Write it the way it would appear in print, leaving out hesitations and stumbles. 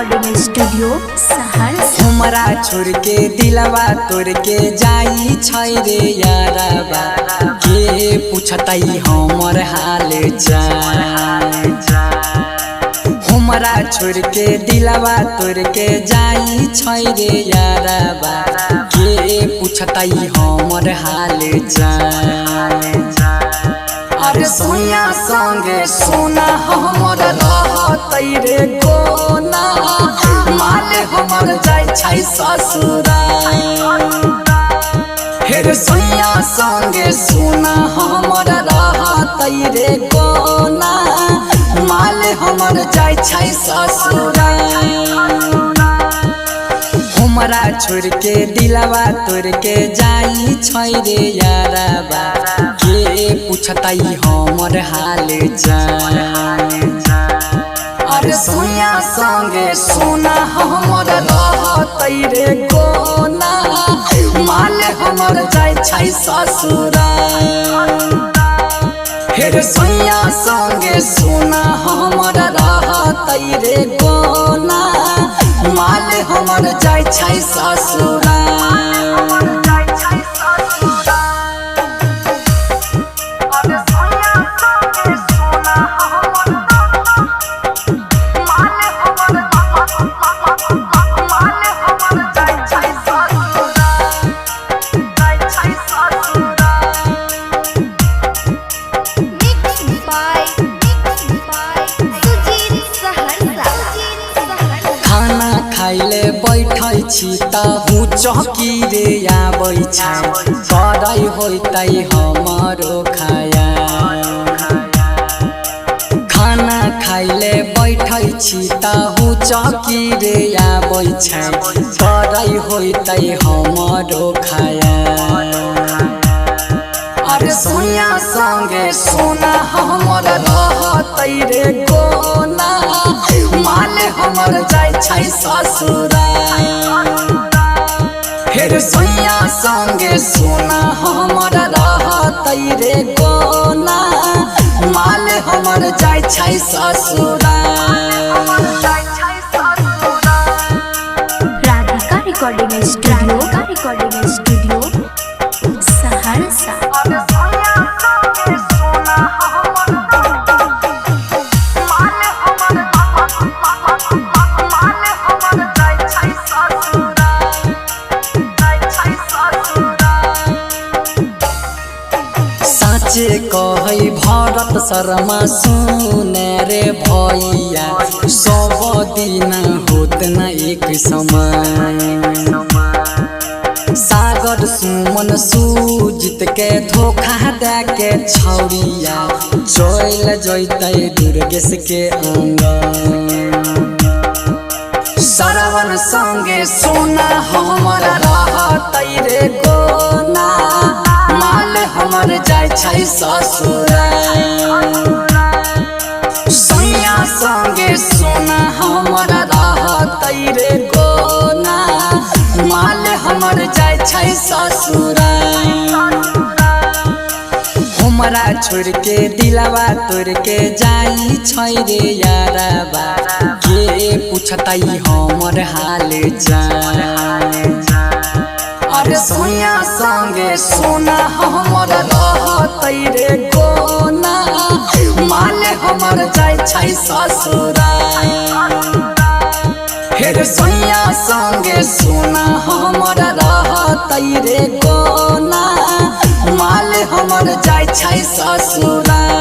Recording studio Saharsa. हमरा छोड़ के दिलवा तोड़ के जाई छै रे यारबा, के पूछतई हमर हाल चाल। हमरा छोड़ के दिलवा तोड़ के जाई छै रे यारबा, के पूछतई हमर हाल चाल। अरे सोनिया संगे सोना हमर रहतै रे कोना, माले हमर जाय छै ससुराल। हेर सोनिया संगे सोना हमर रहतै रे कोना, माले हमर जाय छै ससुराल। हमरा छोड़ के दिलवा तोड़ के जाई छै रे यारबा, के पूछतई हमर हाल चाल। अरे सोनिया संगे सोना हमर रहतै रे कोना, माले हमर जाय छै ससुराल। हेर सोनिया संगे सोना हमर रहतै रे कोना, माले हमर जाय छै ससुराल। खाइले बैठै छी ताहू चौकी रे आबै छै, करै होतै हमरो खाया। खाना खाइले बैठै छी ताहू चौकी रे आबै छै, करै होतै हमरो खाया। अरे सोनिया संगे सोना हमर रहतै रे कोना, माले हमर जाय छै ससुराल। हेर सोनिया संगे सोना हमर रहतै रे कोना, माले हमर जाय छै ससुराल। Radhika recording studio Saharsa. साँचे कहै भरत शर्मा सुने रे भैया, सब दिन होत न एक समान। सागर सुमन सुजित के धोखा दे के छौरिया, चल जैतै दुर्गेश के आंगन। श्रवण संगे सोना हमर रहतै रे कोना, माले हमर जाय छै ससुराल। सोनिया संगे सोना हमर रहतै रे कोना, माले हमर जाय छै ससुराल। हमरा छोड़ के दिलवा तोड़ के जाई छै रे यारबा, के पूछतई हमर हाल चाल। अरे सोनिया संगे सोना हमर रहतै रे कोना, माले हमर जाय छै ससुराल। हेर सोनिया संगे सोना हमर रहतै रे कोना, माले हमर जाय छै ससुराल।